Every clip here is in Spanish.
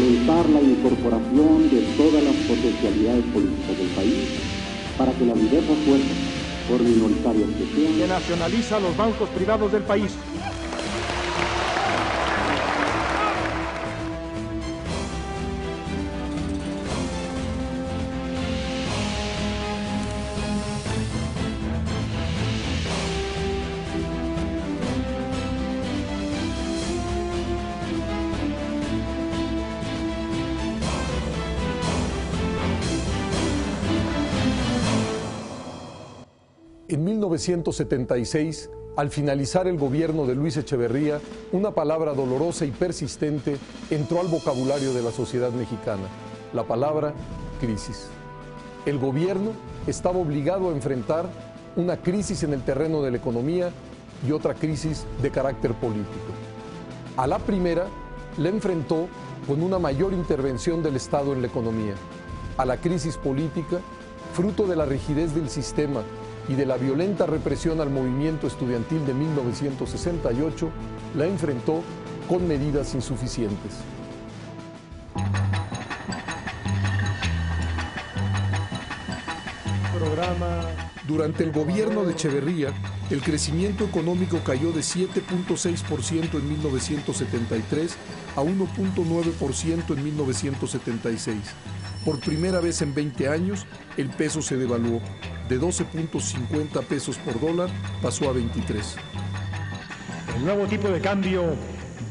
fomentar la incorporación de todas las potencialidades políticas del país para que las diversas fuerzas, por minoritarias que sean, que nacionaliza los bancos privados del país. En 1976, al finalizar el gobierno de Luis Echeverría, una palabra dolorosa y persistente entró al vocabulario de la sociedad mexicana, la palabra crisis. El gobierno estaba obligado a enfrentar una crisis en el terreno de la economía y otra crisis de carácter político. A la primera la enfrentó con una mayor intervención del Estado en la economía. A la crisis política, fruto de la rigidez del sistema y de la violenta represión al movimiento estudiantil de 1968, la enfrentó con medidas insuficientes. Durante el gobierno de Echeverría, el crecimiento económico cayó de 7.6% en 1973 a 1.9% en 1976. Por primera vez en 20 años, el peso se devaluó. De 12.50 pesos por dólar pasó a 23. El nuevo tipo de cambio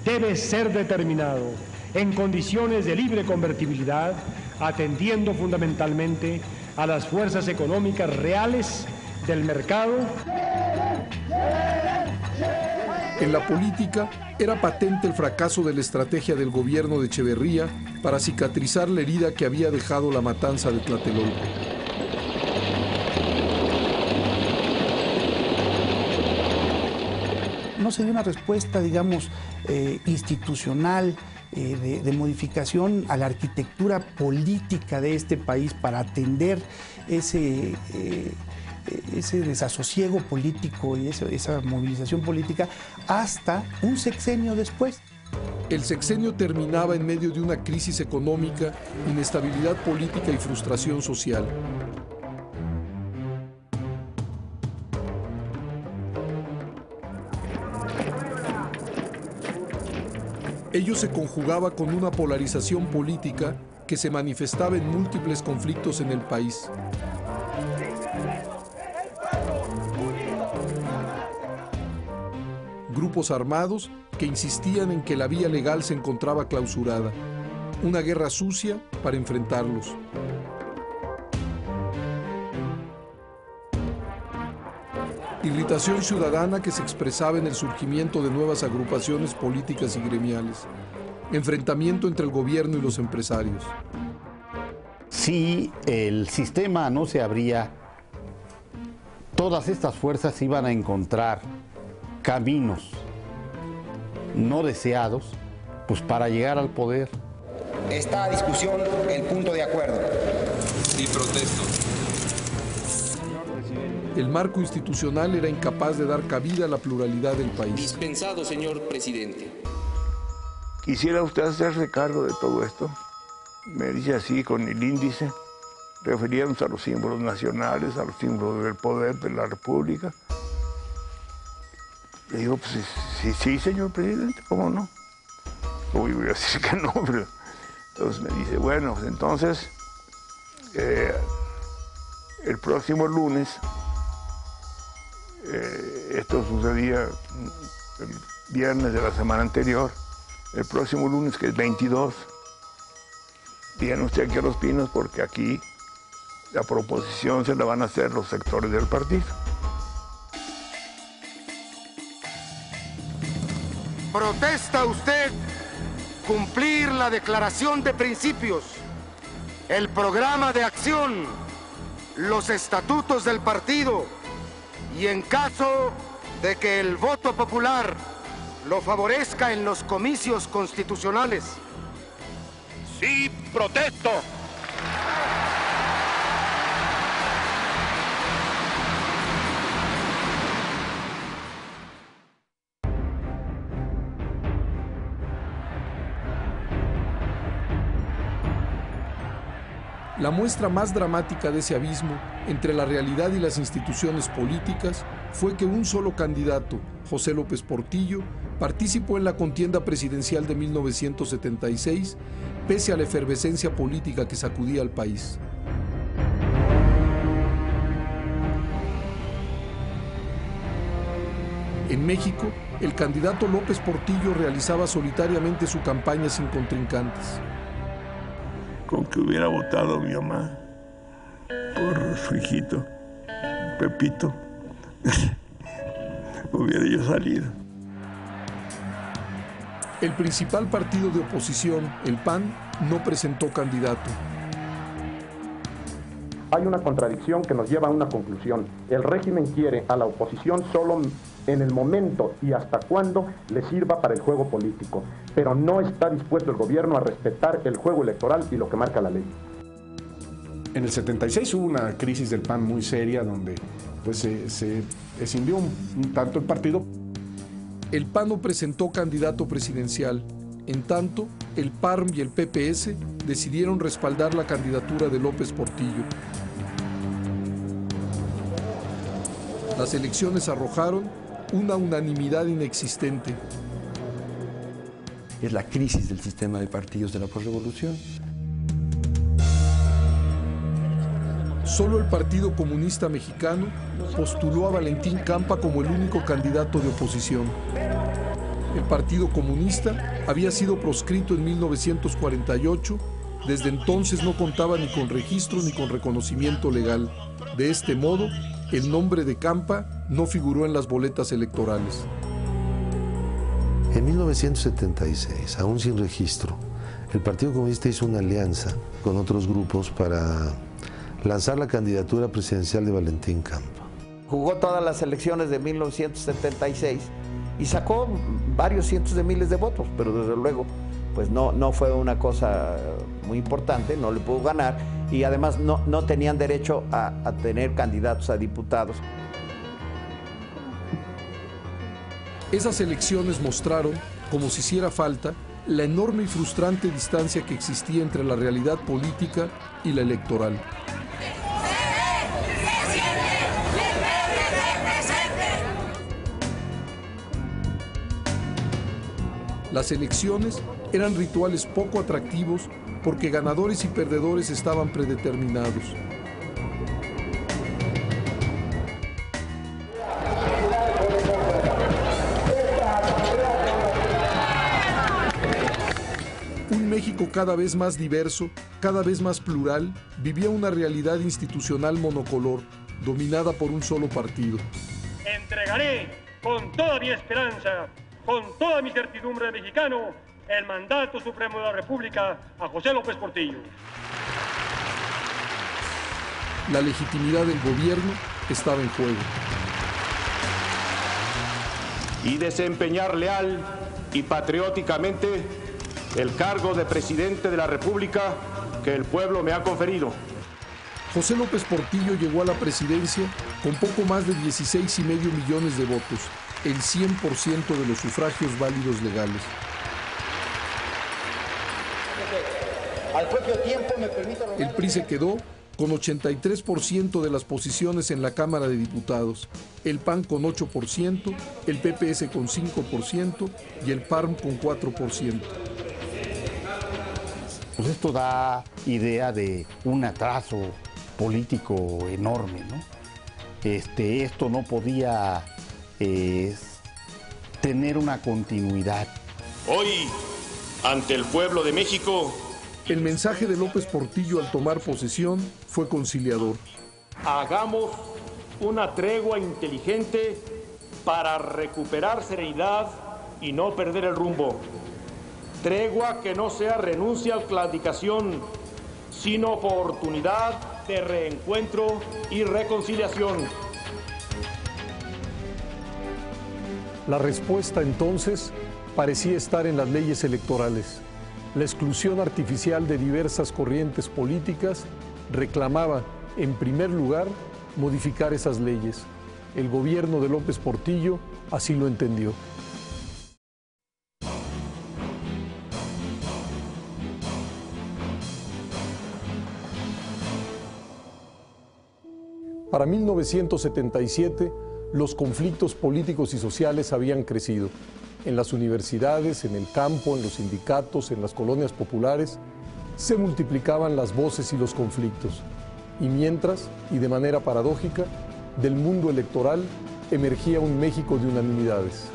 debe ser determinado en condiciones de libre convertibilidad, atendiendo fundamentalmente a las fuerzas económicas reales del mercado. En la política era patente el fracaso de la estrategia del gobierno de Echeverría para cicatrizar la herida que había dejado la matanza de Tlatelolco. No se dio una respuesta, digamos, institucional, de modificación a la arquitectura política de este país para atender ese desasosiego político y esa movilización política hasta un sexenio después. El sexenio terminaba en medio de una crisis económica, inestabilidad política y frustración social. Ello se conjugaba con una polarización política que se manifestaba en múltiples conflictos en el país. Grupos armados que insistían en que la vía legal se encontraba clausurada. Una guerra sucia para enfrentarlos. Irritación ciudadana que se expresaba en el surgimiento de nuevas agrupaciones políticas y gremiales. Enfrentamiento entre el gobierno y los empresarios. Si el sistema no se abría, todas estas fuerzas iban a encontrar caminos no deseados, pues para llegar al poder. Está a discusión el punto de acuerdo. Sí, protesto. El marco institucional era incapaz de dar cabida a la pluralidad del país. Dispensado, señor presidente. ¿Quisiera usted hacerse cargo de todo esto? Me dice así con el índice, refiriéndose a los símbolos nacionales, a los símbolos del poder de la República. Le digo, pues sí, señor presidente, ¿cómo no? Uy, voy a decir que no, pero... Entonces me dice, bueno, pues entonces, el próximo lunes, esto sucedía el viernes de la semana anterior, el próximo lunes, que es 22, viene usted aquí a Los Pinos porque aquí la proposición se la van a hacer los sectores del partido. ¿Protesta usted cumplir la declaración de principios, el programa de acción, los estatutos del partido y en caso de que el voto popular lo favorezca en los comicios constitucionales? Sí, protesto. La muestra más dramática de ese abismo entre la realidad y las instituciones políticas fue que un solo candidato, José López Portillo, participó en la contienda presidencial de 1976, pese a la efervescencia política que sacudía al país. En México, el candidato López Portillo realizaba solitariamente su campaña sin contrincantes. Con que hubiera votado mi mamá por su hijito, Pepito, hubiera yo salido. El principal partido de oposición, el PAN, no presentó candidato. Hay una contradicción que nos lleva a una conclusión. El régimen quiere a la oposición solo en el momento y hasta cuándo le sirva para el juego político, pero no está dispuesto el gobierno a respetar el juego electoral y lo que marca la ley. En el 76 hubo una crisis del PAN muy seria donde pues, se escindió un tanto el partido. El PAN no presentó candidato presidencial. En tanto, el PARM y el PPS decidieron respaldar la candidatura de López Portillo. Las elecciones arrojaron una unanimidad inexistente. Es la crisis del sistema de partidos de la posrevolución. Solo el Partido Comunista Mexicano postuló a Valentín Campa como el único candidato de oposición. El Partido Comunista había sido proscrito en 1948, desde entonces no contaba ni con registro ni con reconocimiento legal. De este modo, el nombre de Campa no figuró en las boletas electorales. En 1976, aún sin registro, el Partido Comunista hizo una alianza con otros grupos para lanzar la candidatura presidencial de Valentín Campa. Jugó todas las elecciones de 1976 y sacó varios cientos de miles de votos, pero desde luego pues no fue una cosa muy importante, no le pudo ganar y además no tenían derecho a tener candidatos a diputados. Esas elecciones mostraron, como si hiciera falta, la enorme y frustrante distancia que existía entre la realidad política y la electoral. Las elecciones eran rituales poco atractivos porque ganadores y perdedores estaban predeterminados. Un México cada vez más diverso, cada vez más plural, vivía una realidad institucional monocolor, dominada por un solo partido. Entregaré con toda mi esperanza, con toda mi certidumbre de mexicano, el mandato supremo de la República a José López Portillo. La legitimidad del gobierno estaba en juego. Y desempeñar leal y patrióticamente el cargo de presidente de la República que el pueblo me ha conferido. José López Portillo llegó a la presidencia con poco más de 16,5 millones de votos, el 100% de los sufragios válidos legales. Al propio tiempo me permito... El PRI se quedó con 83% de las posiciones en la Cámara de Diputados, el PAN con 8%, el PPS con 5% y el PARM con 4%. Pues esto da idea de un atraso político enorme, ¿no? Esto no podía tener una continuidad. Hoy, ante el pueblo de México, el mensaje de López Portillo al tomar posesión fue conciliador. Hagamos una tregua inteligente para recuperar serenidad y no perder el rumbo. Tregua que no sea renuncia a la claudicación, sino oportunidad de reencuentro y reconciliación. La respuesta entonces parecía estar en las leyes electorales. La exclusión artificial de diversas corrientes políticas reclamaba, en primer lugar, modificar esas leyes. El gobierno de López Portillo así lo entendió. Para 1977, los conflictos políticos y sociales habían crecido. En las universidades, en el campo, en los sindicatos, en las colonias populares, se multiplicaban las voces y los conflictos. Y mientras, y de manera paradójica, del mundo electoral emergía un México de unanimidades.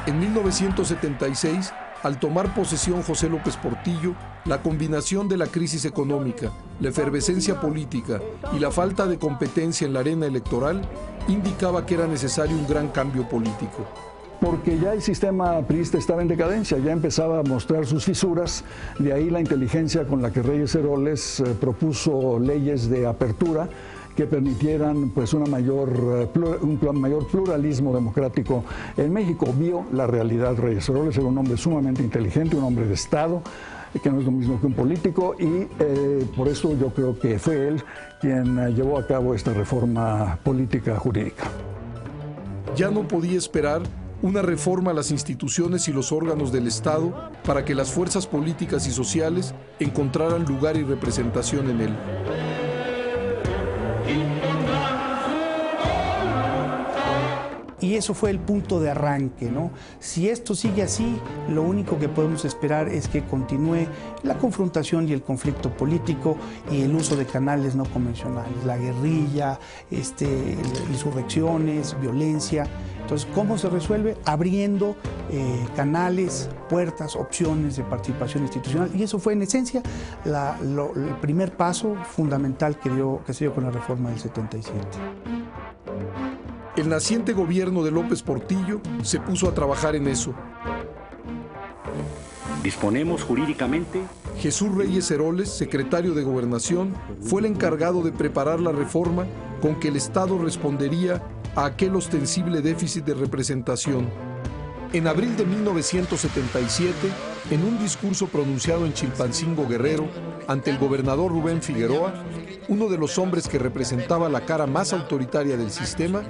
En 1976, al tomar posesión José López Portillo, la combinación de la crisis económica, la efervescencia política y la falta de competencia en la arena electoral indicaba que era necesario un gran cambio político. Porque ya el sistema priista estaba en decadencia, ya empezaba a mostrar sus fisuras, de ahí la inteligencia con la que Reyes Heroles propuso leyes de apertura que permitieran pues un mayor pluralismo democrático en México. Vio la realidad. Reyes Heroles era un hombre sumamente inteligente, un hombre de Estado, que no es lo mismo que un político, y por eso yo creo que fue él quien llevó a cabo esta reforma política jurídica. Ya no podía esperar una reforma a las instituciones y los órganos del Estado para que las fuerzas políticas y sociales encontraran lugar y representación en él. Y eso fue el punto de arranque, ¿no? Si esto sigue así, lo único que podemos esperar es que continúe la confrontación y el conflicto político y el uso de canales no convencionales, la guerrilla, insurrecciones, violencia. Entonces, ¿cómo se resuelve? Abriendo canales, puertas, opciones de participación institucional. Y eso fue, en esencia, el primer paso fundamental que se dio con la reforma del 77. El naciente gobierno de López Portillo se puso a trabajar en eso. Disponemos jurídicamente. Jesús Reyes Heroles, secretario de Gobernación, fue el encargado de preparar la reforma con que el Estado respondería a aquel ostensible déficit de representación. En abril de 1977, en un discurso pronunciado en Chilpancingo, Guerrero, ante el gobernador Rubén Figueroa, uno de los hombres que representaba la cara más autoritaria del sistema,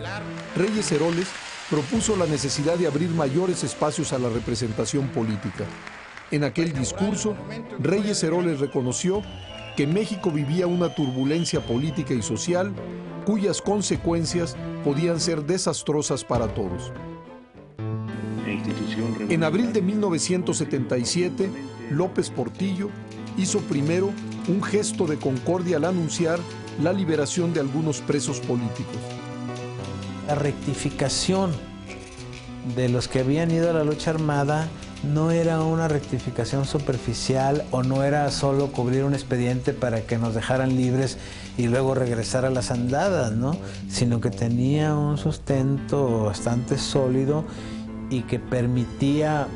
Reyes Heroles propuso la necesidad de abrir mayores espacios a la representación política. En aquel discurso, Reyes Heroles reconoció que México vivía una turbulencia política y social cuyas consecuencias podían ser desastrosas para todos. En abril de 1977, López Portillo hizo primero un gesto de concordia al anunciar la liberación de algunos presos políticos. La rectificación de los que habían ido a la lucha armada no era una rectificación superficial o no era solo cubrir un expediente para que nos dejaran libres y luego regresar a las andadas, ¿no? Sino que tenía un sustento bastante sólido y que permitía,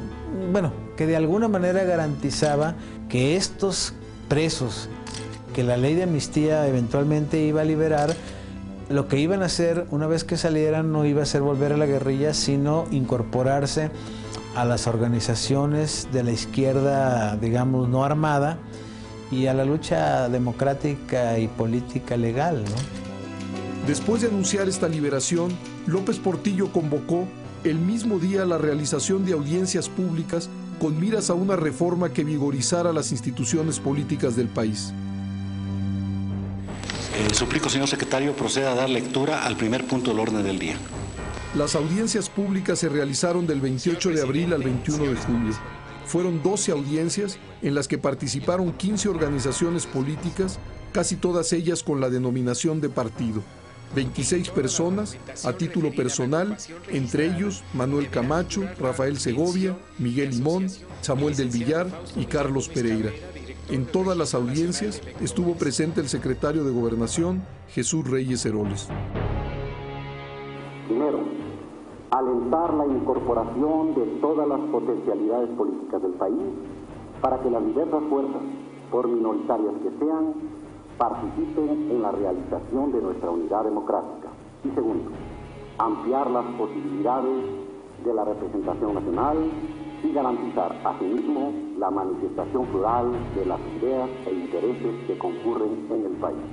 bueno, que de alguna manera garantizaba que estos presos que la ley de amnistía eventualmente iba a liberar, lo que iban a hacer una vez que salieran no iba a ser volver a la guerrilla, sino incorporarse a las organizaciones de la izquierda, digamos, no armada, y a la lucha democrática y política legal, ¿no? Después de anunciar esta liberación, López Portillo convocó el mismo día la realización de audiencias públicas con miras a una reforma que vigorizara las instituciones políticas del país. Suplico, señor secretario, proceda a dar lectura al primer punto del orden del día. Las audiencias públicas se realizaron del 28 de abril al 21 de julio. Fueron 12 audiencias en las que participaron 15 organizaciones políticas, casi todas ellas con la denominación de partido. 26 personas a título personal, entre ellos Manuel Camacho, Rafael Segovia, Miguel Limón, Samuel del Villar y Carlos Pereira. En todas las audiencias estuvo presente el secretario de Gobernación, Jesús Reyes Heroles. Primero, alentar la incorporación de todas las potencialidades políticas del país para que las diversas fuerzas, por minoritarias que sean, participen en la realización de nuestra unidad democrática. Y segundo, ampliar las posibilidades de la representación nacional y garantizar asimismo la manifestación plural de las ideas e intereses que concurren en el país.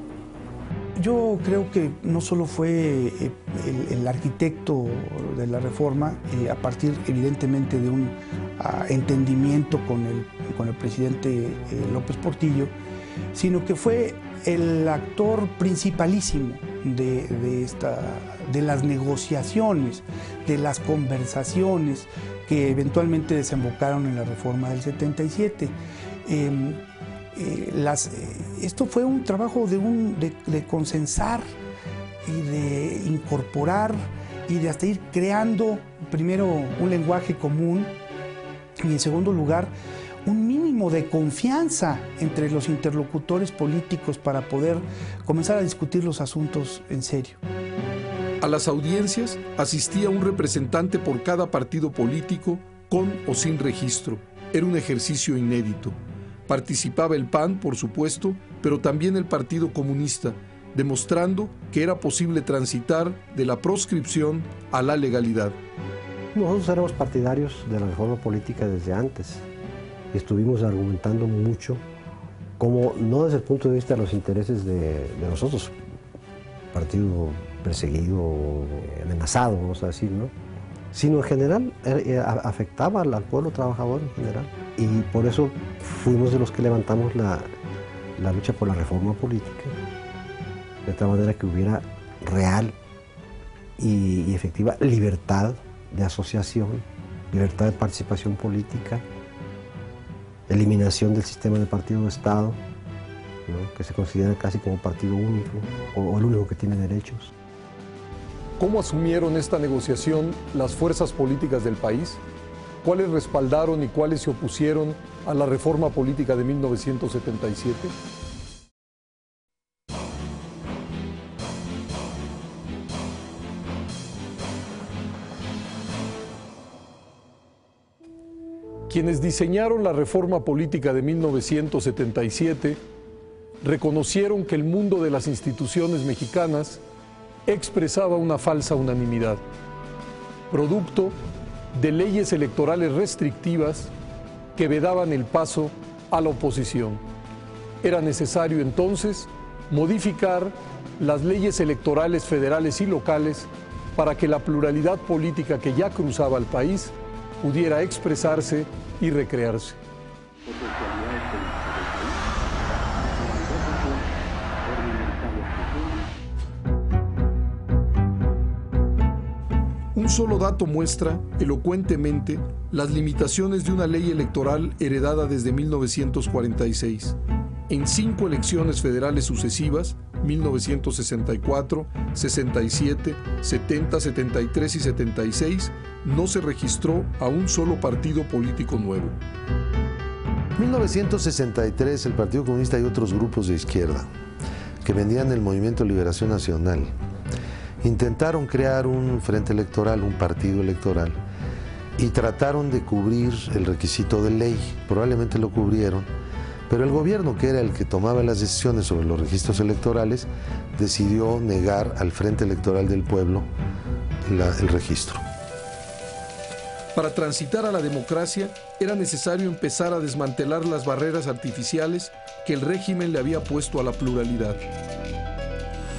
Yo creo que no solo fue el arquitecto de la reforma, a partir evidentemente de un entendimiento con el presidente López Portillo, sino que fue el actor principalísimo de las negociaciones, de las conversaciones que eventualmente desembocaron en la reforma del 77. Esto fue un trabajo de consensar y de incorporar y de hasta ir creando primero un lenguaje común y en segundo lugar un mínimo de confianza entre los interlocutores políticos para poder comenzar a discutir los asuntos en serio. A las audiencias asistía un representante por cada partido político con o sin registro. Era un ejercicio inédito. Participaba el PAN, por supuesto, pero también el Partido Comunista, demostrando que era posible transitar de la proscripción a la legalidad. Nosotros éramos partidarios de la reforma política desde antes. Estuvimos argumentando mucho, como no desde el punto de vista de los intereses de nosotros, partido perseguido, amenazado, vamos a decir, ¿no? Sino en general afectaba al pueblo trabajador en general. Y por eso fuimos de los que levantamos la lucha por la reforma política, de tal manera que hubiera real y efectiva libertad de asociación, libertad de participación política, eliminación del sistema de partido de Estado, ¿no?, que se considera casi como partido único o el único que tiene derechos. ¿Cómo asumieron esta negociación las fuerzas políticas del país? ¿Cuáles respaldaron y cuáles se opusieron a la reforma política de 1977? Quienes diseñaron la reforma política de 1977 reconocieron que el mundo de las instituciones mexicanas expresaba una falsa unanimidad, producto de leyes electorales restrictivas que vedaban el paso a la oposición. Era necesario entonces modificar las leyes electorales federales y locales para que la pluralidad política que ya cruzaba el país pudiera expresarse y recrearse. Un solo dato muestra, elocuentemente, las limitaciones de una ley electoral heredada desde 1946. En 5 elecciones federales sucesivas, 1964, 67, 70, 73 y 76, no se registró a un solo partido político nuevo. En 1963, el Partido Comunista y otros grupos de izquierda, que venían del Movimiento de Liberación Nacional, intentaron crear un frente electoral, un partido electoral, y trataron de cubrir el requisito de ley. Probablemente lo cubrieron, pero el gobierno, que era el que tomaba las decisiones sobre los registros electorales, decidió negar al Frente Electoral del Pueblo el registro. Para transitar a la democracia era necesario empezar a desmantelar las barreras artificiales que el régimen le había puesto a la pluralidad.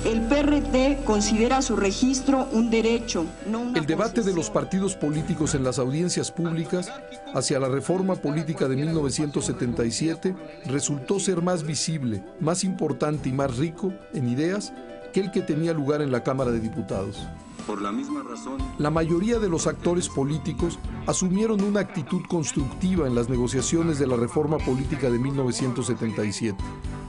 El PRD considera su registro un derecho, no una El debate de los partidos políticos en las audiencias públicas hacia la reforma política de 1977 resultó ser más visible, más importante y más rico en ideas que el que tenía lugar en la Cámara de Diputados. Por la misma razón, la mayoría de los actores políticos asumieron una actitud constructiva en las negociaciones de la reforma política de 1977.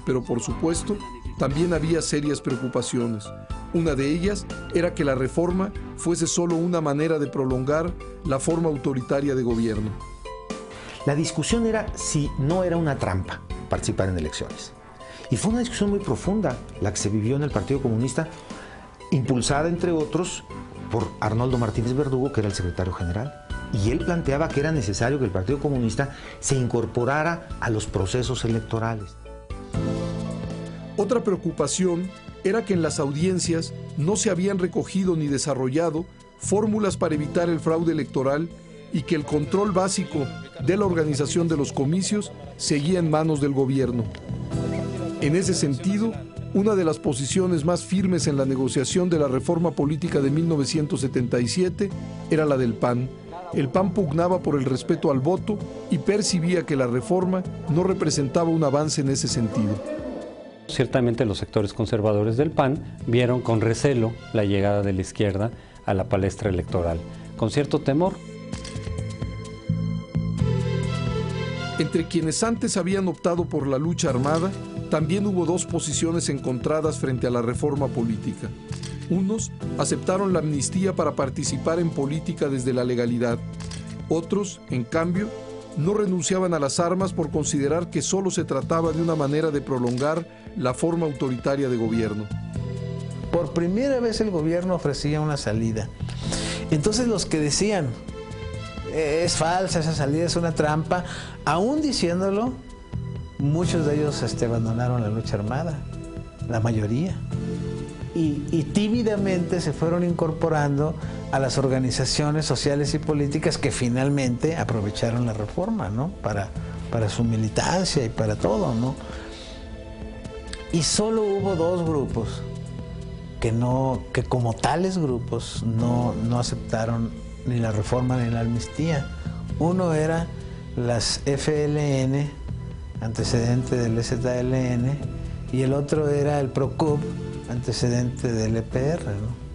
Pero por supuesto, también había serias preocupaciones. Una de ellas era que la reforma fuese solo una manera de prolongar la forma autoritaria de gobierno. La discusión era si no era una trampa participar en elecciones. Y fue una discusión muy profunda la que se vivió en el Partido Comunista, impulsada, entre otros, por Arnoldo Martínez Verdugo, que era el secretario general. Y él planteaba que era necesario que el Partido Comunista se incorporara a los procesos electorales. Otra preocupación era que en las audiencias no se habían recogido ni desarrollado fórmulas para evitar el fraude electoral y que el control básico de la organización de los comicios seguía en manos del gobierno. En ese sentido, Una de las posiciones más firmes en la negociación de la reforma política de 1977 era la del PAN. El PAN pugnaba por el respeto al voto y percibía que la reforma no representaba un avance en ese sentido. Ciertamente los sectores conservadores del PAN vieron con recelo la llegada de la izquierda a la palestra electoral, con cierto temor. Entre quienes antes habían optado por la lucha armada, también hubo dos posiciones encontradas frente a la reforma política. Unos aceptaron la amnistía para participar en política desde la legalidad. Otros, en cambio, no renunciaban a las armas por considerar que solo se trataba de una manera de prolongar la forma autoritaria de gobierno. Por primera vez el gobierno ofrecía una salida. Entonces los que decían, es falsa esa salida, es una trampa, aún diciéndolo, muchos de ellos abandonaron la lucha armada, la mayoría. Y tímidamente se fueron incorporando a las organizaciones sociales y políticas que finalmente aprovecharon la reforma, ¿no? Para su militancia y para todo, ¿no? Y solo hubo dos grupos que como tales grupos no aceptaron ni la reforma ni la amnistía. Uno era las FLN, antecedente del EZLN, y el otro era el PROCUP, antecedente del EPR, ¿no?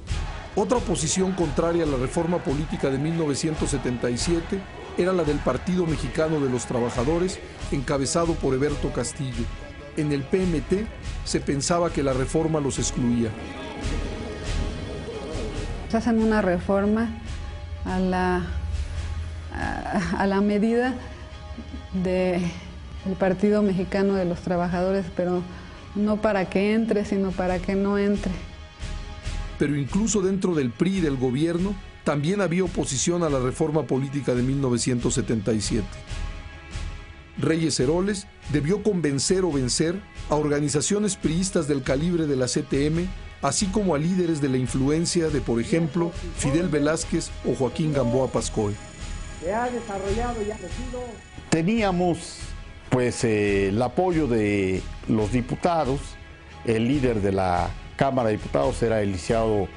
Otra posición contraria a la reforma política de 1977 era la del Partido Mexicano de los Trabajadores, encabezado por Heberto Castillo. En el PMT se pensaba que la reforma los excluía. Hacen una reforma a la medida del Partido Mexicano de los Trabajadores, pero no para que entre, sino para que no entre. Pero incluso dentro del PRI y del gobierno también había oposición a la reforma política de 1977. Reyes Heroles debió convencer o vencer a organizaciones priistas del calibre de la CTM, así como a líderes de la influencia de, por ejemplo, Fidel Velázquez o Joaquín Gamboa Pascoe. Teníamos pues el apoyo de los diputados. El líder de la Cámara de Diputados era el licenciado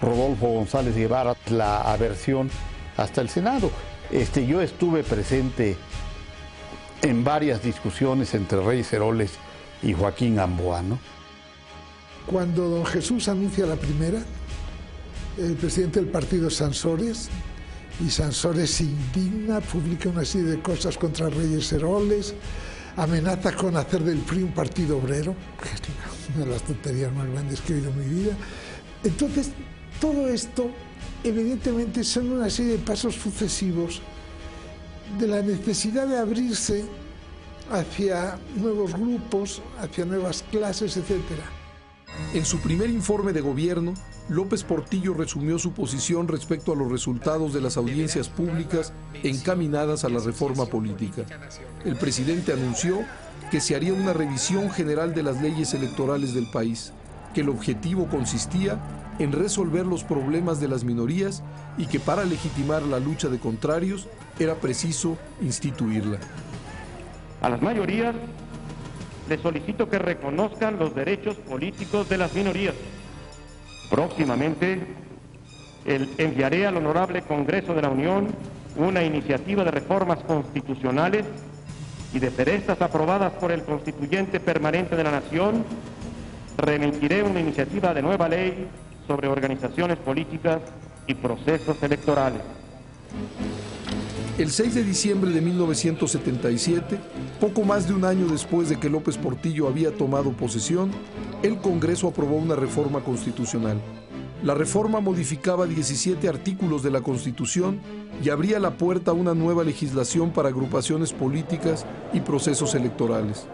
Rodolfo González Guevara, la aversión hasta el Senado. Yo estuve presente en varias discusiones entre Reyes Heroles y Joaquín Gamboa, ¿no? Cuando don Jesús anuncia la primera, el presidente del partido es Sansores, y Sansores se indigna, publica una serie de cosas contra Reyes Heroles, amenaza con hacer del PRI un partido obrero, que es una de las tonterías más grandes que he oído en mi vida. Entonces, todo esto, evidentemente, son una serie de pasos sucesivos de la necesidad de abrirse hacia nuevos grupos, hacia nuevas clases, etcétera. En su primer informe de gobierno, López Portillo resumió su posición respecto a los resultados de las audiencias públicas encaminadas a la reforma política. El presidente anunció que se haría una revisión general de las leyes electorales del país, que el objetivo consistía en resolver los problemas de las minorías y que para legitimar la lucha de contrarios era preciso instituirla. A las mayorías les solicito que reconozcan los derechos políticos de las minorías. Próximamente enviaré al Honorable Congreso de la Unión una iniciativa de reformas constitucionales y de ser estas aprobadas por el Constituyente Permanente de la Nación, remitiré una iniciativa de nueva ley sobre organizaciones políticas y procesos electorales. El 6 de diciembre de 1977, poco más de un año después de que López Portillo había tomado posesión, el Congreso aprobó una reforma constitucional. La reforma modificaba 17 artículos de la Constitución y abría la puerta a una nueva legislación para agrupaciones políticas y procesos electorales.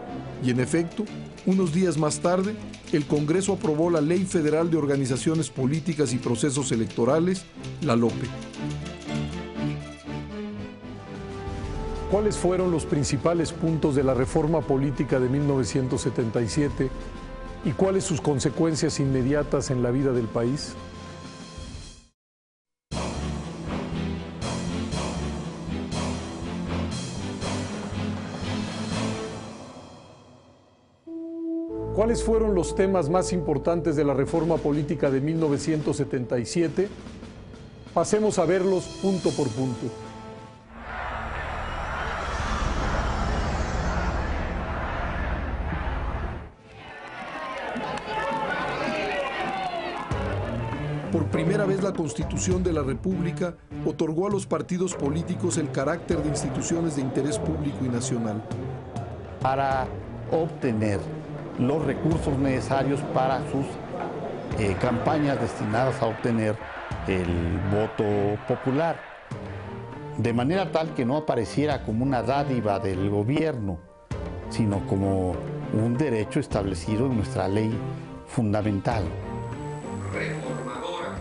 Y en efecto, unos días más tarde, el Congreso aprobó la Ley Federal de Organizaciones Políticas y Procesos Electorales, la LOPE. ¿Cuáles fueron los principales puntos de la reforma política de 1977 y cuáles sus consecuencias inmediatas en la vida del país? ¿Cuáles fueron los temas más importantes de la reforma política de 1977? Pasemos a verlos punto por punto. Por primera vez la Constitución de la República otorgó a los partidos políticos el carácter de instituciones de interés público y nacional. Para obtener los recursos necesarios para sus campañas destinadas a obtener el voto popular, de manera tal que no apareciera como una dádiva del gobierno, sino como un derecho establecido en nuestra ley fundamental.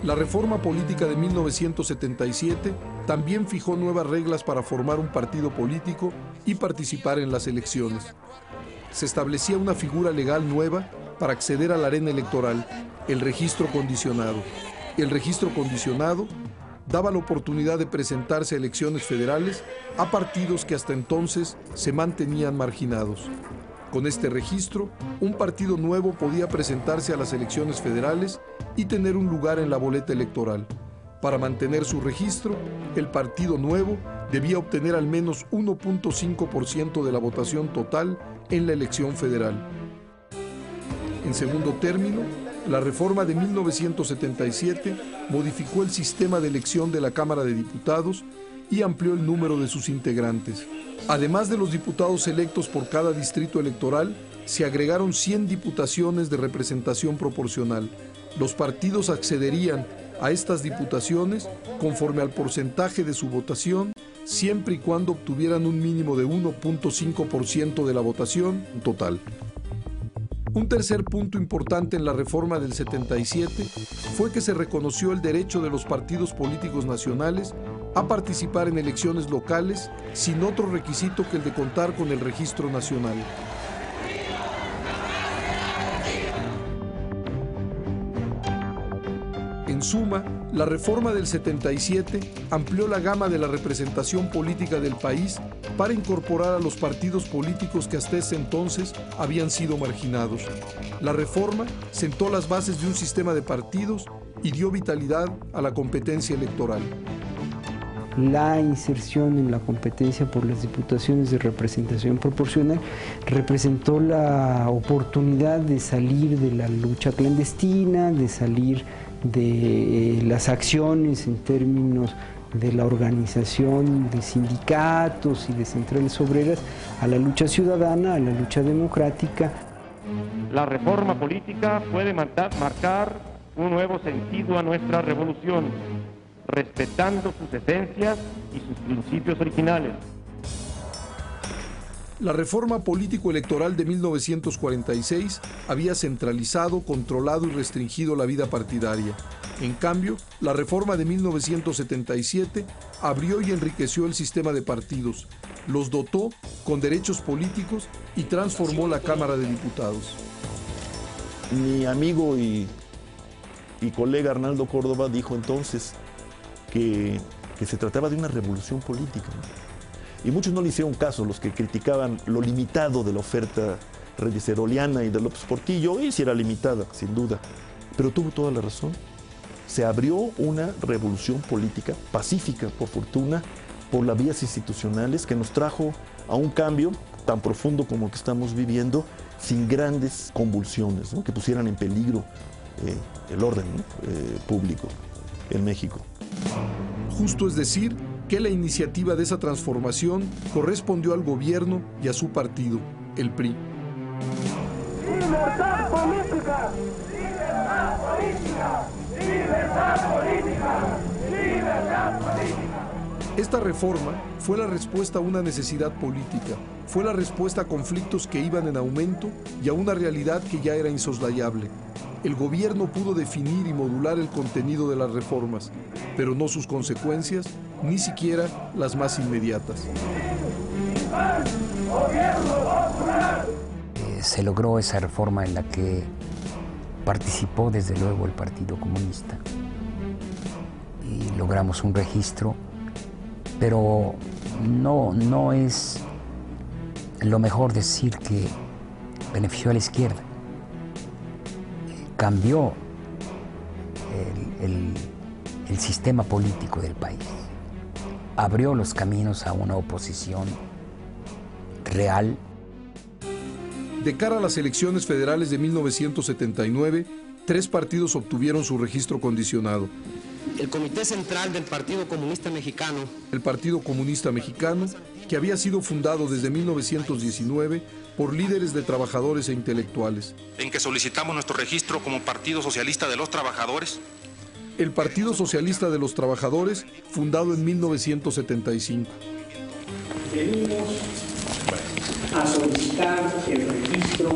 La reforma política de 1977 también fijó nuevas reglas para formar un partido político y participar en las elecciones. Se establecía una figura legal nueva para acceder a la arena electoral, el registro condicionado. El registro condicionado daba la oportunidad de presentarse a elecciones federales a partidos que hasta entonces se mantenían marginados. Con este registro, un partido nuevo podía presentarse a las elecciones federales y tener un lugar en la boleta electoral. Para mantener su registro, el partido nuevo debía obtener al menos 1.5% de la votación total en la elección federal. En segundo término, la reforma de 1977 modificó el sistema de elección de la Cámara de Diputados y amplió el número de sus integrantes. Además de los diputados electos por cada distrito electoral, se agregaron 100 diputaciones de representación proporcional. Los partidos accederían a estas diputaciones conforme al porcentaje de su votación, siempre y cuando obtuvieran un mínimo de 1.5% de la votación total. Un tercer punto importante en la reforma del 77 fue que se reconoció el derecho de los partidos políticos nacionales a participar en elecciones locales sin otro requisito que el de contar con el registro nacional. En suma, la reforma del 77 amplió la gama de la representación política del país para incorporar a los partidos políticos que hasta ese entonces habían sido marginados. La reforma sentó las bases de un sistema de partidos y dio vitalidad a la competencia electoral. La inserción en la competencia por las diputaciones de representación proporcional representó la oportunidad de salir de la lucha clandestina, de salir de las acciones en términos de la organización de sindicatos y de centrales obreras a la lucha ciudadana, a la lucha democrática. La reforma política puede marcar un nuevo sentido a nuestra revolución, respetando sus esencias y sus principios originales. La reforma político-electoral de 1946 había centralizado, controlado y restringido la vida partidaria. En cambio, la reforma de 1977 abrió y enriqueció el sistema de partidos, los dotó con derechos políticos y transformó la Cámara de Diputados. Mi amigo y colega Arnaldo Córdoba dijo entonces que se trataba de una revolución política. Y muchos no le hicieron caso, los que criticaban lo limitado de la oferta reyes-heroliana y de López Portillo, y si era limitada, sin duda. Pero tuvo toda la razón. Se abrió una revolución política pacífica, por fortuna, por las vías institucionales, que nos trajo a un cambio tan profundo como el que estamos viviendo, sin grandes convulsiones, ¿no?, que pusieran en peligro el orden público en México. Justo es decir, que la iniciativa de esa transformación correspondió al gobierno y a su partido, el PRI. ¡Libertad política! ¡Libertad política! ¡Libertad política! ¡Libertad política! Esta reforma fue la respuesta a una necesidad política, fue la respuesta a conflictos que iban en aumento y a una realidad que ya era insoslayable. El gobierno pudo definir y modular el contenido de las reformas, pero no sus consecuencias, ni siquiera las más inmediatas. Se logró esa reforma en la que participó desde luego el Partido Comunista y logramos un registro, pero no es lo mejor decir que benefició a la izquierda. cambió el sistema político del país. Abrió los caminos a una oposición real. De cara a las elecciones federales de 1979, 3 partidos obtuvieron su registro condicionado. El Comité Central del Partido Comunista Mexicano. El Partido Comunista Mexicano, que había sido fundado desde 1919 por líderes de trabajadores e intelectuales. En que solicitamos nuestro registro como Partido Socialista de los Trabajadores. El Partido Socialista de los Trabajadores, fundado en 1975. Venimos a solicitar el registro.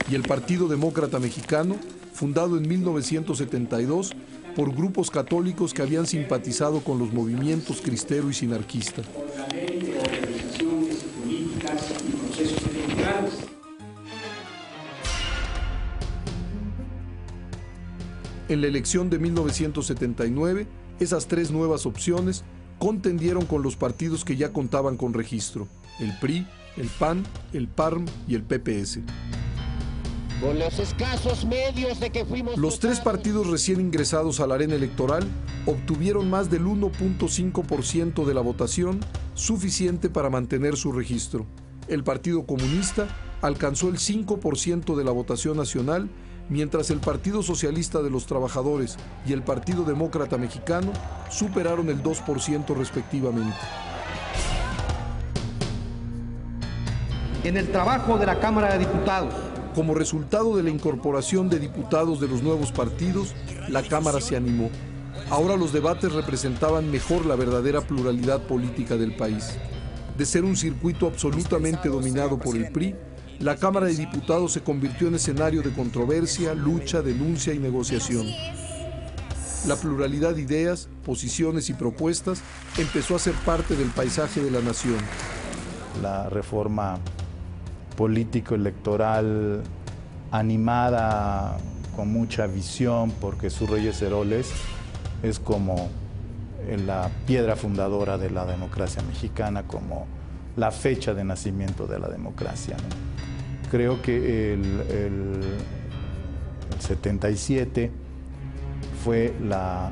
Y el Partido Demócrata Mexicano, fundado en 1972 por grupos católicos que habían simpatizado con los movimientos cristero y sinarquista. Por la ley de organizaciones políticas y procesos electorales. En la elección de 1979, esas 3 nuevas opciones contendieron con los partidos que ya contaban con registro: el PRI, el PAN, el PARM y el PPS. Con los escasos medios de que fuimos... Los 3 partidos recién ingresados a la arena electoral obtuvieron más del 1.5% de la votación, suficiente para mantener su registro. El Partido Comunista alcanzó el 5% de la votación nacional, mientras el Partido Socialista de los Trabajadores y el Partido Demócrata Mexicano superaron el 2% respectivamente. En el trabajo de la Cámara de Diputados. Como resultado de la incorporación de diputados de los nuevos partidos, la Cámara se animó. Ahora los debates representaban mejor la verdadera pluralidad política del país. De ser un circuito absolutamente dominado por el PRI, la Cámara de Diputados se convirtió en escenario de controversia, lucha, denuncia y negociación. La pluralidad de ideas, posiciones y propuestas empezó a ser parte del paisaje de la nación. La reforma político-electoral animada, con mucha visión, porque Jesús Reyes Heroles es como la piedra fundadora de la democracia mexicana, como la fecha de nacimiento de la democracia, ¿no? Creo que el 77 fue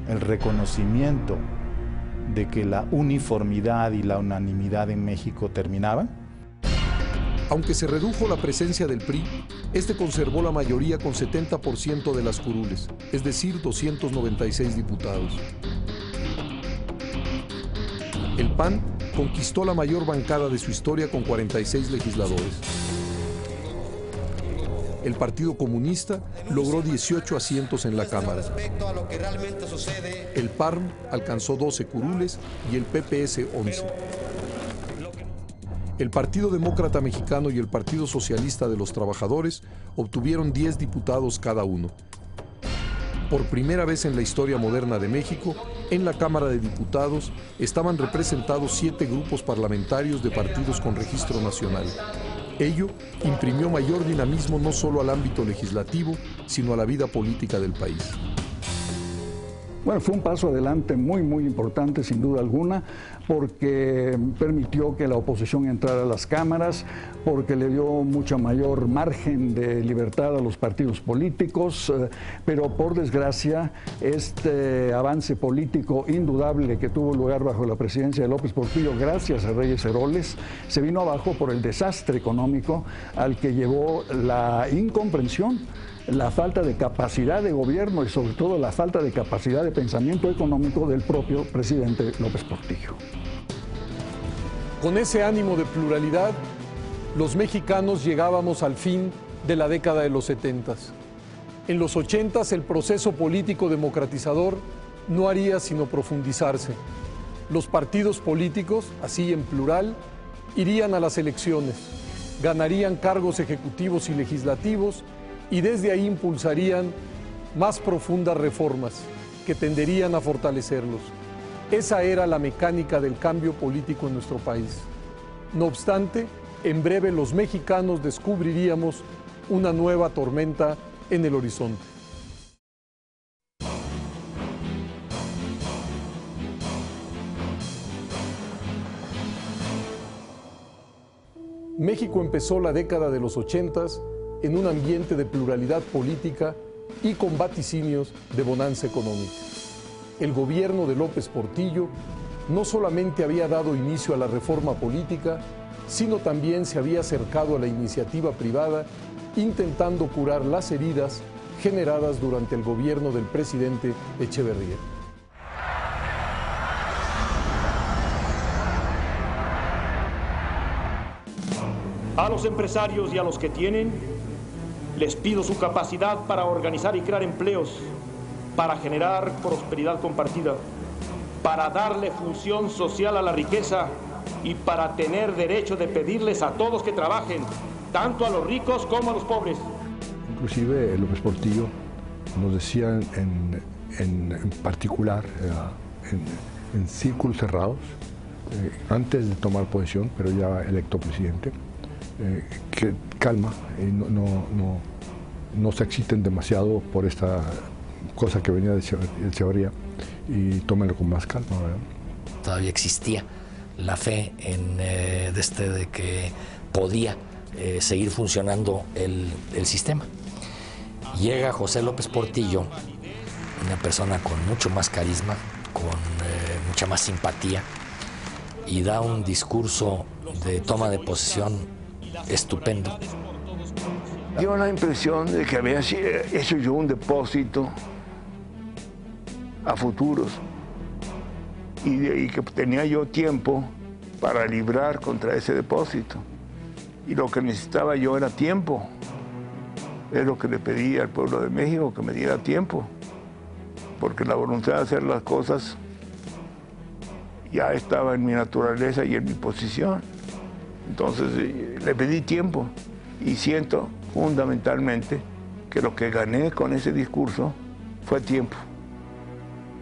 el reconocimiento de que la uniformidad y la unanimidad en México terminaban. Aunque se redujo la presencia del PRI, este conservó la mayoría con 70% de las curules, es decir, 296 diputados. El PAN conquistó la mayor bancada de su historia con 46 legisladores. El Partido Comunista logró 18 asientos en la Cámara. El PARM alcanzó 12 curules y el PPS 11. El Partido Demócrata Mexicano y el Partido Socialista de los Trabajadores obtuvieron 10 diputados cada uno. Por primera vez en la historia moderna de México, en la Cámara de Diputados estaban representados 7 grupos parlamentarios de partidos con registro nacional. Ello imprimió mayor dinamismo no solo al ámbito legislativo, sino a la vida política del país. Bueno, fue un paso adelante muy, muy importante, sin duda alguna, porque permitió que la oposición entrara a las cámaras, porque le dio mucha mayor margen de libertad a los partidos políticos, pero por desgracia, este avance político indudable que tuvo lugar bajo la presidencia de López Portillo, gracias a Reyes Heroles, se vino abajo por el desastre económico al que llevó la incomprensión, la falta de capacidad de gobierno y sobre todo la falta de capacidad de pensamiento económico del propio presidente López Portillo. Con ese ánimo de pluralidad, los mexicanos llegábamos al fin de la década de los 70s. En los 80s el proceso político democratizador no haría sino profundizarse. Los partidos políticos, así en plural, irían a las elecciones, ganarían cargos ejecutivos y legislativos y desde ahí impulsarían más profundas reformas que tenderían a fortalecerlos. Esa era la mecánica del cambio político en nuestro país. No obstante, en breve los mexicanos descubriríamos una nueva tormenta en el horizonte. México empezó la década de los 80s en un ambiente de pluralidad política y con vaticinios de bonanza económica. El gobierno de López Portillo no solamente había dado inicio a la reforma política, sino también se había acercado a la iniciativa privada, intentando curar las heridas generadas durante el gobierno del presidente Echeverría. A los empresarios y a los que tienen, les pido su capacidad para organizar y crear empleos, para generar prosperidad compartida, para darle función social a la riqueza y para tener derecho de pedirles a todos que trabajen, tanto a los ricos como a los pobres. Inclusive López Portillo nos decía en particular, en círculos cerrados, antes de tomar posesión, pero ya electo presidente, que calma y no se exciten demasiado por esta cosa que venía de Echeverría y tómenlo con más calma, ¿verdad? Todavía existía la fe de que podía seguir funcionando el sistema. Llega José López Portillo, una persona con mucho más carisma, con mucha más simpatía, y da un discurso de toma de posesión estupendo. Dio la impresión de que había hecho yo un depósito a futuros y que tenía yo tiempo para librar contra ese depósito. Y lo que necesitaba yo era tiempo. Es lo que le pedí al pueblo de México, que me diera tiempo. Porque la voluntad de hacer las cosas ya estaba en mi naturaleza y en mi posición. Entonces le pedí tiempo y siento fundamentalmente que lo que gané con ese discurso fue tiempo.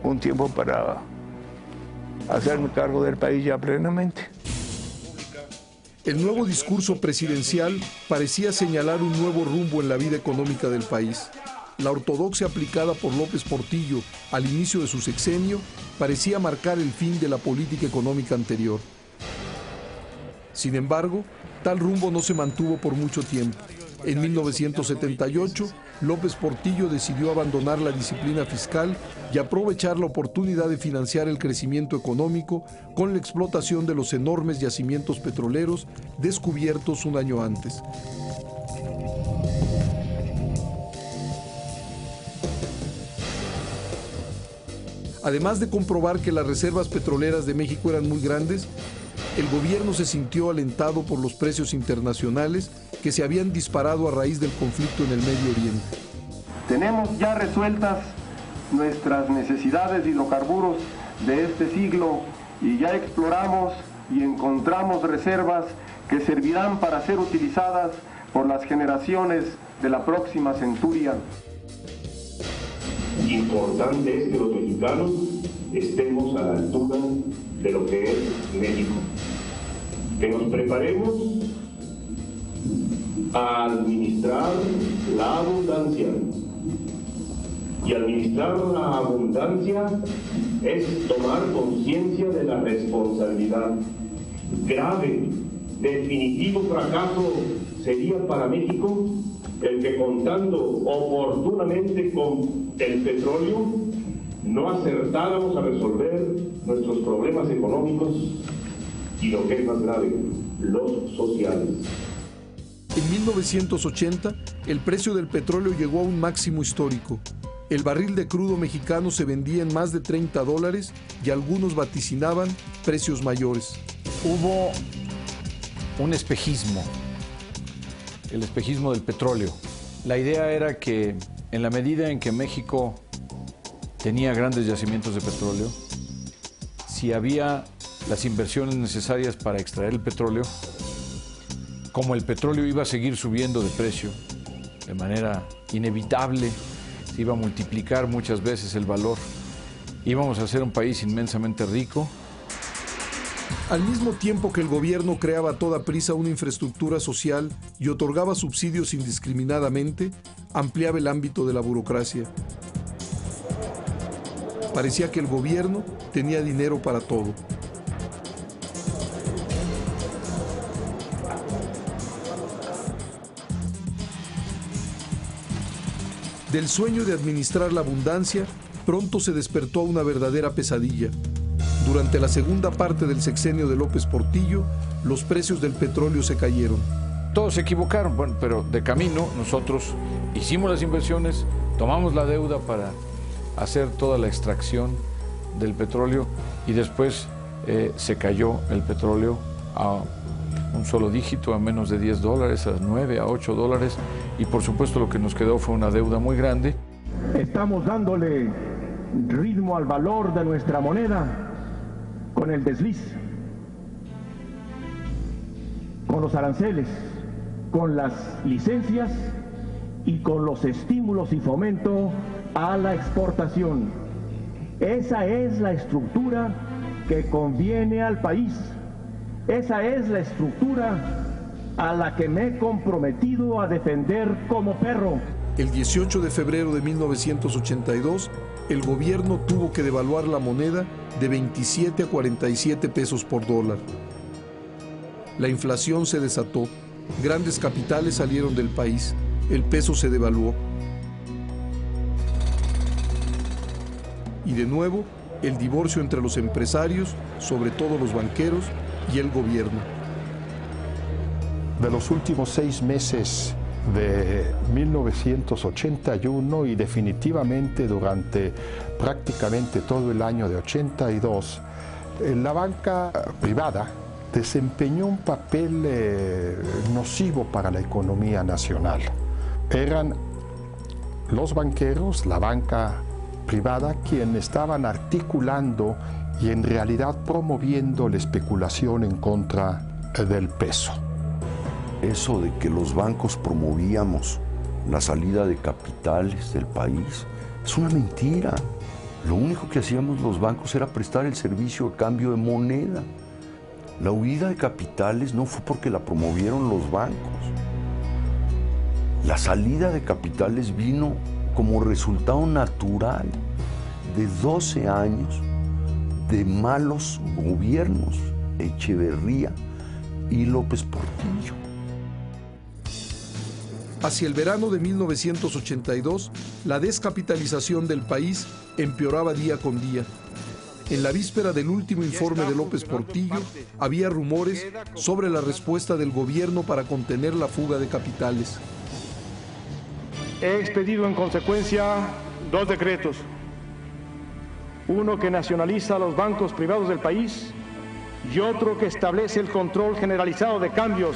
Un tiempo para hacerme cargo del país ya plenamente. El nuevo discurso presidencial parecía señalar un nuevo rumbo en la vida económica del país. La ortodoxia aplicada por López Portillo al inicio de su sexenio parecía marcar el fin de la política económica anterior. Sin embargo, tal rumbo no se mantuvo por mucho tiempo. En 1978, López Portillo decidió abandonar la disciplina fiscal y aprovechar la oportunidad de financiar el crecimiento económico con la explotación de los enormes yacimientos petroleros descubiertos un año antes. Además de comprobar que las reservas petroleras de México eran muy grandes, el gobierno se sintió alentado por los precios internacionales que se habían disparado a raíz del conflicto en el Medio Oriente. Tenemos ya resueltas nuestras necesidades de hidrocarburos de este siglo y ya exploramos y encontramos reservas que servirán para ser utilizadas por las generaciones de la próxima centuria. Importante es que los mexicanos estemos a la altura de lo que es México. Que nos preparemos a administrar la abundancia. Y administrar la abundancia es tomar conciencia de la responsabilidad. Grave, definitivo fracaso sería para México el que, contando oportunamente con el petróleo, no acertáramos a resolver nuestros problemas económicos y, lo que es más grave, los sociales. En 1980, el precio del petróleo llegó a un máximo histórico. El barril de crudo mexicano se vendía en más de $30 y algunos vaticinaban precios mayores. Hubo un espejismo, el espejismo del petróleo. La idea era que en la medida en que México tenía grandes yacimientos de petróleo, si había las inversiones necesarias para extraer el petróleo, como el petróleo iba a seguir subiendo de precio de manera inevitable, se iba a multiplicar muchas veces el valor, íbamos a ser un país inmensamente rico. Al mismo tiempo que el gobierno creaba a toda prisa una infraestructura social y otorgaba subsidios indiscriminadamente, ampliaba el ámbito de la burocracia. Parecía que el gobierno tenía dinero para todo. Del sueño de administrar la abundancia, pronto se despertó a una verdadera pesadilla. Durante la segunda parte del sexenio de López Portillo, los precios del petróleo se cayeron. Todos se equivocaron, bueno, pero de camino nosotros hicimos las inversiones, tomamos la deuda para hacer toda la extracción del petróleo y después se cayó el petróleo a un solo dígito, a menos de $10, a 9, a 8 dólares, y por supuesto lo que nos quedó fue una deuda muy grande. Estamos dándole ritmo al valor de nuestra moneda con el desliz, con los aranceles, con las licencias y con los estímulos y fomento a la exportación. Esa es la estructura que conviene al país. Esa es la estructura a la que me he comprometido a defender como perro. El 18 de febrero de 1982, el gobierno tuvo que devaluar la moneda de 27 a 47 pesos por dólar. La inflación se desató, grandes capitales salieron del país, el peso se devaluó. Y de nuevo, el divorcio entre los empresarios, sobre todo los banqueros, y el gobierno. De los últimos 6 meses de 1981 y definitivamente durante prácticamente todo el año de 82, la banca privada desempeñó un papel nocivo para la economía nacional. Eran los banqueros, la banca privada, quienes estaban articulando y en realidad promoviendo la especulación en contra del peso. Eso de que los bancos promovíamos la salida de capitales del país es una mentira. Lo único que hacíamos los bancos era prestar el servicio a cambio de moneda. La huida de capitales no fue porque la promovieron los bancos. La salida de capitales vino como resultado natural de 12 años de malos gobiernos, Echeverría y López Portillo. Hacia el verano de 1982, la descapitalización del país empeoraba día con día. En la víspera del último informe de López Portillo, había rumores sobre la respuesta del gobierno para contener la fuga de capitales. He expedido en consecuencia 2 decretos. Uno que nacionaliza a los bancos privados del país y otro que establece el control generalizado de cambios.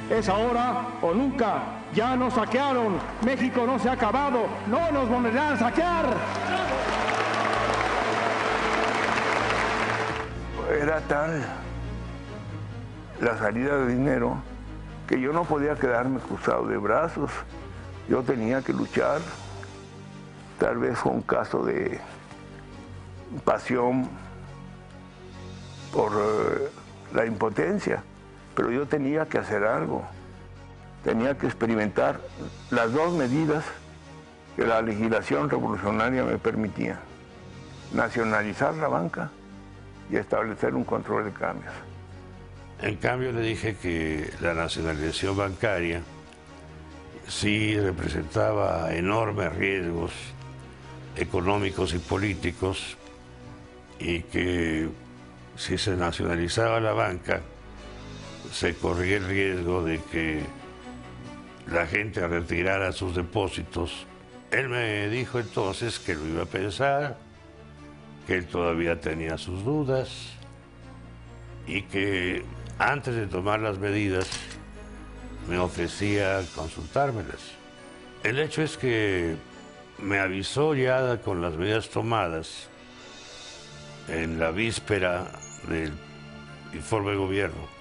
Es ahora o nunca. Ya nos saquearon. México no se ha acabado. No nos volverán a saquear. Era tal la salida de dinero que yo no podía quedarme cruzado de brazos. Yo tenía que luchar. Tal vez fue un caso de pasión por la impotencia, pero yo tenía que hacer algo. Tenía que experimentar las 2 medidas que la legislación revolucionaria me permitía: nacionalizar la banca y establecer un control de cambios. En cambio, le dije que la nacionalización bancaria sí representaba enormes riesgos económicos y políticos, y que si se nacionalizaba la banca se corría el riesgo de que la gente retirara sus depósitos. Él me dijo entonces que lo iba a pensar, que él todavía tenía sus dudas y que antes de tomar las medidas me ofrecía consultármelas. El hecho es que me avisó ya con las medidas tomadas en la víspera del informe de gobierno,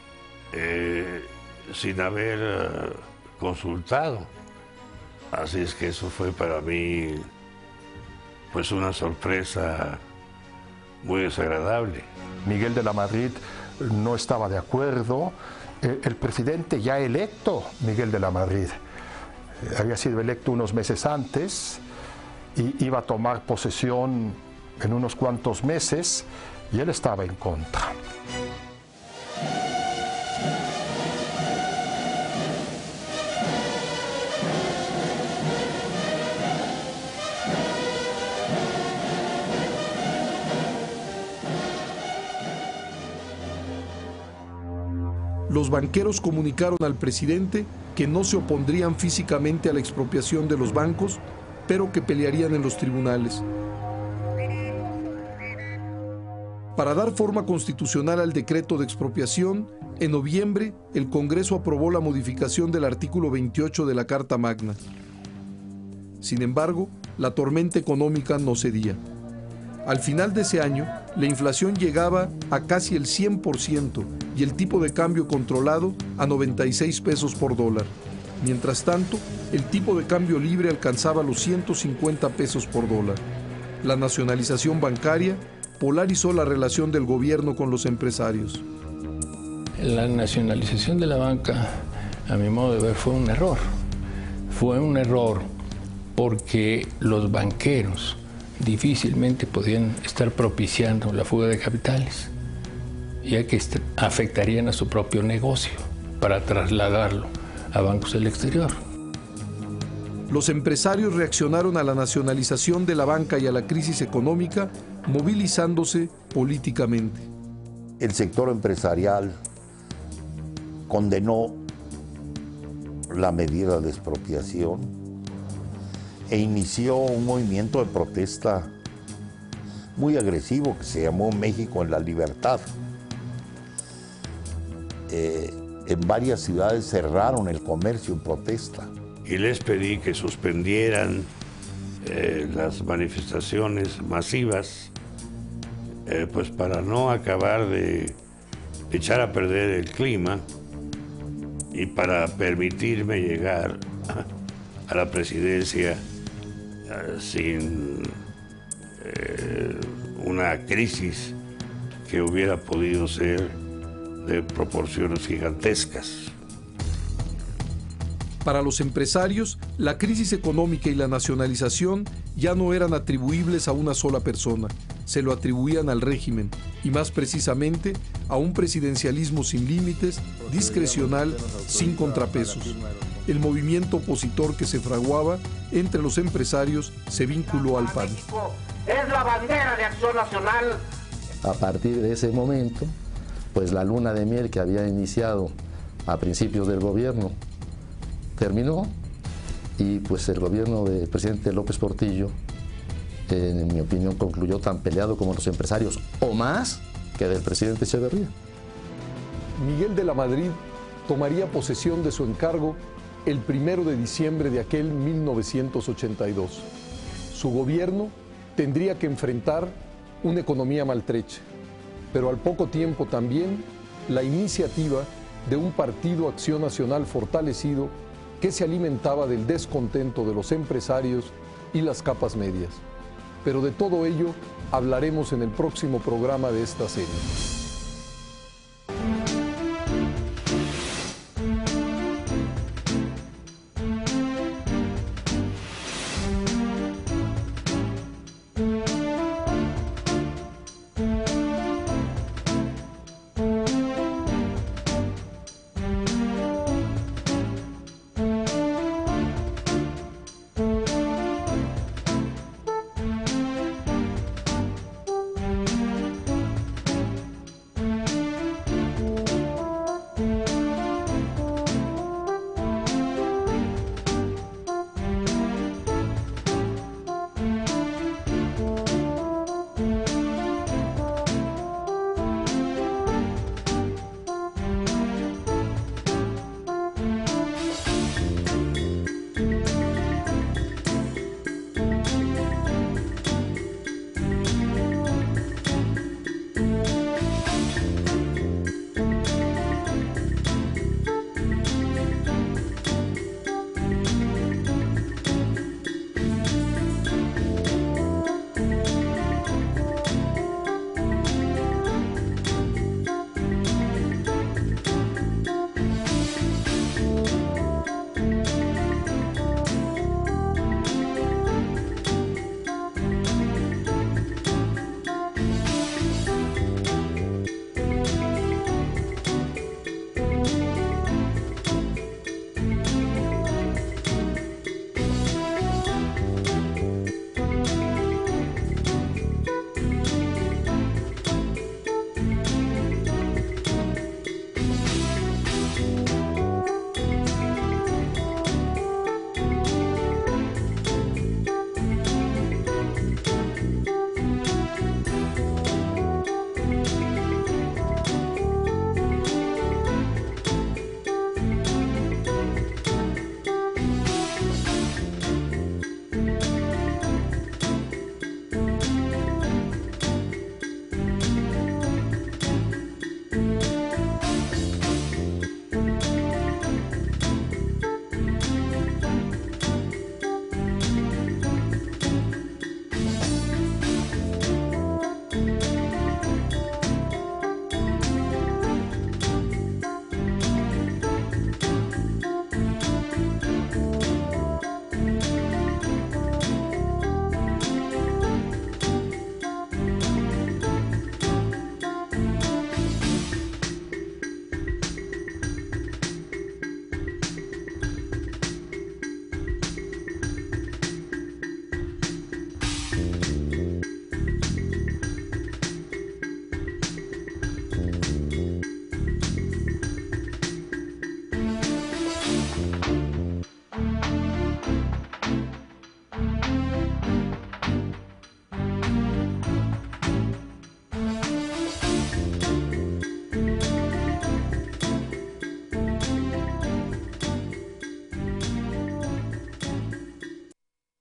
sin haber consultado. Así es que eso fue para mí pues una sorpresa muy desagradable. Miguel de la Madrid no estaba de acuerdo. El presidente ya electo, Miguel de la Madrid, había sido electo unos meses antes y iba a tomar posesión en unos cuantos meses y él estaba en contra. Los banqueros comunicaron al presidente que no se opondrían físicamente a la expropiación de los bancos, pero que pelearían en los tribunales. Para dar forma constitucional al decreto de expropiación, en noviembre el Congreso aprobó la modificación del artículo 28 de la Carta Magna. Sin embargo, la tormenta económica no cedía. Al final de ese año, la inflación llegaba a casi el 100% y el tipo de cambio controlado a 96 pesos por dólar. Mientras tanto, el tipo de cambio libre alcanzaba los 150 pesos por dólar. La nacionalización bancaria polarizó la relación del gobierno con los empresarios. La nacionalización de la banca, a mi modo de ver, fue un error. Fue un error porque los banqueros difícilmente podían estar propiciando la fuga de capitales, ya que afectarían a su propio negocio para trasladarlo a bancos del exterior. Los empresarios reaccionaron a la nacionalización de la banca y a la crisis económica, movilizándose políticamente. El sector empresarial condenó la medida de expropiación e inició un movimiento de protesta muy agresivo que se llamó México en la Libertad. En varias ciudades cerraron el comercio en protesta. Y les pedí que suspendieran las manifestaciones masivas, pues para no acabar de echar a perder el clima y para permitirme llegar a la presidencia sin una crisis que hubiera podido ser de proporciones gigantescas. Para los empresarios, la crisis económica y la nacionalización ya no eran atribuibles a una sola persona, se lo atribuían al régimen, y más precisamente a un presidencialismo sin límites, discrecional, sin contrapesos. El movimiento opositor que se fraguaba entre los empresarios se vinculó al PAN. Es la bandera de Acción Nacional. A partir de ese momento, pues la luna de miel que había iniciado a principios del gobierno terminó y pues el gobierno del presidente López Portillo, en mi opinión, concluyó tan peleado como los empresarios o más que del presidente Echeverría. Miguel de la Madrid tomaría posesión de su encargo el 1 de diciembre de aquel 1982. Su gobierno tendría que enfrentar una economía maltrecha, pero al poco tiempo también la iniciativa de un partido Acción Nacional fortalecido que se alimentaba del descontento de los empresarios y las capas medias. Pero de todo ello hablaremos en el próximo programa de esta serie.